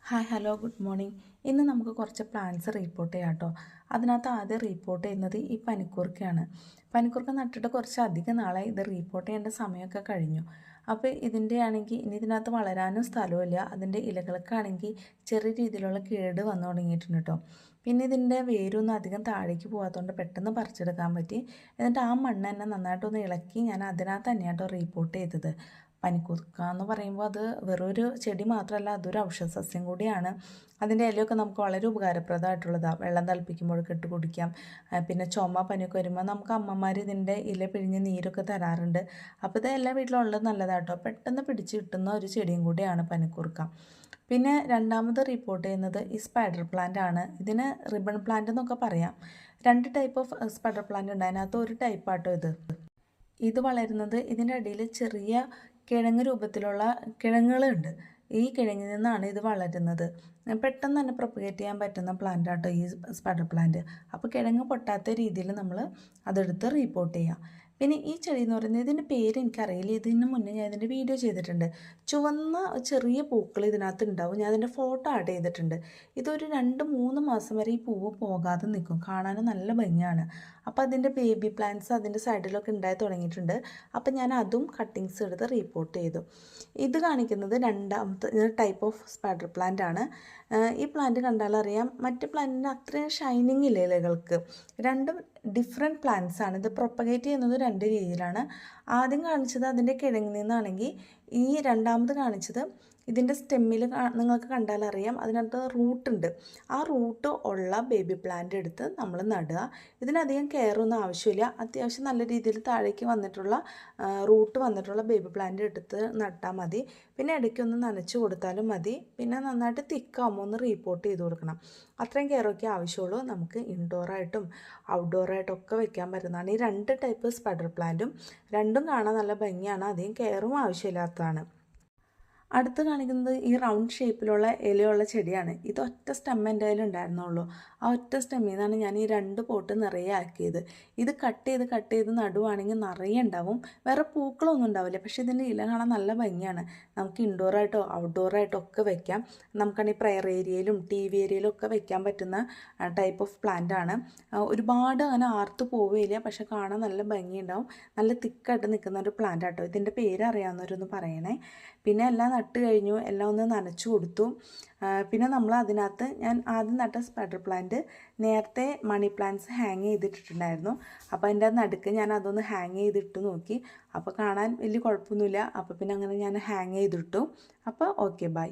Hi hello good morning. ഇന്ന് നമുക്ക് കുറച്ച് പ്ലാന്റ്സ് റിപ്പോർട്ട് ചെയ്യാം കേട്ടോ. അതിനകത്ത് ആദ്യം റിപ്പോർട്ട് ചെയ്യുന്നത് ഈ പനിക്കൂർക്കയാണ്. പനിക്കൂർക്ക നട്ടിട്ട് കുറച്ച് അധികം നാളായി, ഇത് റിപ്പോർട്ട് ചെയ്യേണ്ട സമയമൊക്കെ കഴിഞ്ഞു. അപ്പോൾ ഇതിൻ്റെ ആണെങ്കിൽ ഇനി ഇതിനകത്ത് വളരാനും സ്ഥലമില്ല. അതിൻ്റെ ഇലകൾക്കാണെങ്കിൽ ചെറിയ രീതിയിലുള്ള കേട് വന്നു തുടങ്ങിയിട്ടുണ്ട് കേട്ടോ. പിന്നെ ഇതിൻ്റെ വേരൊന്നും അധികം താഴേക്ക് പോകാത്തതുകൊണ്ട് പെട്ടെന്ന് പറിച്ചെടുക്കാൻ പറ്റി. എന്നിട്ട് ആ മണ്ണ് തന്നെ നന്നായിട്ടൊന്ന് ഇളക്കി ഞാൻ അതിനകത്ത് തന്നെയാണ് കേട്ടോ റിപ്പോർട്ട് ചെയ്തത്. പനിക്കൂർക്ക എന്ന് പറയുമ്പോൾ അത് വെറൊരു ചെടി മാത്രമല്ല, അതൊരു ഔഷധ സസ്യം കൂടിയാണ്. അതിൻ്റെ ഇലയൊക്കെ നമുക്ക് വളരെ ഉപകാരപ്രദമായിട്ടുള്ളതാണ്. വെള്ളം തിളപ്പിക്കുമ്പോഴൊക്കെ ഇട്ട് കുടിക്കാം. പിന്നെ ചുമ പനിയൊക്കെ വരുമ്പോൾ നമുക്ക് അമ്മമാർ ഇതിൻ്റെ ഇല പിഴിഞ്ഞ് നീരൊക്കെ തരാറുണ്ട്. അപ്പോൾ ഇത് എല്ലാ വീട്ടിലും ഉള്ളത് നല്ലതാട്ടോ. പെട്ടെന്ന് പിടിച്ച് കിട്ടുന്ന ഒരു ചെടിയും കൂടിയാണ് പനിക്കൂർക്ക. പിന്നെ രണ്ടാമത് റിപ്പോർട്ട് ചെയ്യുന്നത് ഈ സ്പൈഡർ പ്ലാന്റ് ആണ്. ഇതിന് റിബൺ പ്ലാന്റ് എന്നൊക്കെ പറയാം. രണ്ട് ടൈപ്പ് ഓഫ് സ്പൈഡർ പ്ലാന്റ് ഉണ്ട്. അതിനകത്ത് ഒരു ടൈപ്പാട്ടോ ഇത് വളരുന്നത് ഇതിൻ്റെ അടിയിൽ ചെറിയ കിഴങ്ങ് രൂപത്തിലുള്ള കിഴങ്ങുകളുണ്ട്. ഈ കിഴങ്ങിൽ നിന്നാണ് ഇത് വളരുന്നത്. പെട്ടെന്ന് തന്നെ പ്രൊപ്പഗേറ്റ് ചെയ്യാൻ പറ്റുന്ന പ്ലാന്റ് ആട്ടോ ഈ സ്പൈഡർ പ്ലാന്റ്. അപ്പോൾ കിഴങ്ങ് പൊട്ടാത്ത രീതിയിൽ നമ്മൾ അതെടുത്ത് റിപ്പോർട്ട് ചെയ്യാം. പിന്നെ ഈ ചെടി എന്ന് പറയുന്നത്, ഇതിൻ്റെ പേര് എനിക്കറിയില്ല. ഇതിന് മുന്നേ ഞാൻ ഇതിൻ്റെ വീഡിയോ ചെയ്തിട്ടുണ്ട്. ചുവന്ന ചെറിയ പൂക്കൾ ഇതിനകത്ത് ഉണ്ടാവും. ഞാൻ അതിൻ്റെ ഫോട്ടോ ആഡ് ചെയ്തിട്ടുണ്ട്. ഇതൊരു 2-3 മാസം വരെ ഈ പൂവ് പോകാതെ നിൽക്കും. കാണാൻ നല്ല ഭംഗിയാണ്. അപ്പോൾ അതിൻ്റെ ബേബി പ്ലാന്റ്സ് അതിൻ്റെ സൈഡിലൊക്കെ ഉണ്ടായി തുടങ്ങിയിട്ടുണ്ട്. അപ്പോൾ ഞാൻ അതും കട്ടിങ്സ് എടുത്ത് റിപ്പോർട്ട് ചെയ്തു. ഇത് കാണിക്കുന്നത് രണ്ടാമത്തെ ടൈപ്പ് ഓഫ് സ്പൈഡർ പ്ലാന്റ് ആണ്. ഈ പ്ലാന്റ് കണ്ടാലറിയാം, മറ്റ് പ്ലാന്റിന് അത്രയും ഷൈനിങ് ഇല്ല ഇലകൾക്ക്. രണ്ടും ഡിഫറെൻറ്റ് പ്ലാന്റ്സ് ആണ്. ഇത് പ്രൊപ്പഗേറ്റ് ചെയ്യുന്നത് 2 രീതിയിലാണ്. ആദ്യം കാണിച്ചത് അതിൻ്റെ കിഴങ്ങിൽ നിന്നാണെങ്കിൽ, ഈ രണ്ടാമത് കാണിച്ചത് ഇതിൻ്റെ സ്റ്റെമ്മിൽ നിങ്ങൾക്ക് കണ്ടാലറിയാം, അതിനകത്ത് റൂട്ടുണ്ട്. ആ റൂട്ട് ഉള്ള ബേബി പ്ലാന്റ് എടുത്ത് നമ്മൾ നടുക. ഇതിനധികം കെയറൊന്നും ആവശ്യമില്ല. അത്യാവശ്യം നല്ല രീതിയിൽ താഴേക്ക് വന്നിട്ടുള്ള റൂട്ട് വന്നിട്ടുള്ള ബേബി പ്ലാന്റ് എടുത്ത് നട്ടാൽ മതി. പിന്നെ ഇടയ്ക്കൊന്ന് നനച്ച് കൊടുത്താലും മതി. പിന്നെ നന്നായിട്ട് തിക്കാകുമ്പോൾ ഒന്ന് റിപ്പോർട്ട് ചെയ്ത് കൊടുക്കണം. അത്രയും കെയറൊക്കെ ആവശ്യമുള്ളൂ. നമുക്ക് ഇൻഡോറായിട്ടും ഔട്ട്ഡോറായിട്ടും ഒക്കെ വെക്കാൻ പറ്റുന്നതാണ് ഈ 2 ടൈപ്പ് സ്പൈഡർ പ്ലാന്റും. രണ്ടും കാണാൻ നല്ല ഭംഗിയാണ്. അധികം കെയറും ആവശ്യമില്ലാത്തതാണ്. അടുത്ത് കാണിക്കുന്നത് ഈ റൗണ്ട് ഷേപ്പിലുള്ള ഇലയുള്ള ചെടിയാണ്. ഇത് ഒറ്റ സ്റ്റെം എൻ്റെ കയ്യിൽ ഉണ്ടായിരുന്നുള്ളൂ. ആ ഒറ്റ സ്റ്റെമ്മിൽ നിന്നാണ് ഞാൻ ഈ 2 പോട്ട് നിറയെ ആക്കിയത്. ഇത് കട്ട് ചെയ്ത് നടുവാണെങ്കിൽ നിറയെ ഉണ്ടാവും. വേറെ പൂക്കളൊന്നും ഉണ്ടാവില്ല. പക്ഷേ ഇതിൻ്റെ ഇല കാണാൻ നല്ല ഭംഗിയാണ്. നമുക്ക് ഇൻഡോറായിട്ടോ ഔട്ട്ഡോറായിട്ടോ ഒക്കെ വെക്കാം. നമുക്കാണെങ്കിൽ പ്രയർ ഏരിയയിലും TV ഏരിയയിലും ഒക്കെ വെക്കാൻ പറ്റുന്ന ടൈപ്പ് ഓഫ് പ്ലാന്റ് ആണ്. ഒരുപാട് അങ്ങനെ ആർത്ത് പോവുകയില്ല. പക്ഷെ കാണാൻ നല്ല ഭംഗിയുണ്ടാവും. നല്ല തിക്കായിട്ട് നിൽക്കുന്ന ഒരു പ്ലാന്റ് ആട്ടോ. ഇതിൻ്റെ പേര് അറിയാവുന്നവരൊന്ന് പറയണേ. പിന്നെ എല്ലാം നട്ട് കഴിഞ്ഞു. എല്ലാം ഒന്ന് നനച്ചു കൊടുത്തു. പിന്നെ നമ്മൾ അതിനകത്ത് ഞാൻ ആദ്യം നട്ട സ്പൈഡർ പ്ലാന്റ് നേരത്തെ മണി പ്ലാന്റ്സ് ഹാങ് ചെയ്തിട്ടിട്ടുണ്ടായിരുന്നു. അപ്പോൾ അതിൻ്റെ നടുക്ക് ഞാൻ അതൊന്ന് ഹാങ് ചെയ്തിട്ട് നോക്കി. അപ്പോൾ കാണാൻ വലിയ കുഴപ്പമൊന്നുമില്ല. അപ്പോൾ പിന്നെ അങ്ങനെ ഞാൻ ഹാങ് ചെയ്തിട്ടു. അപ്പോൾ ഓക്കെ, ബൈ.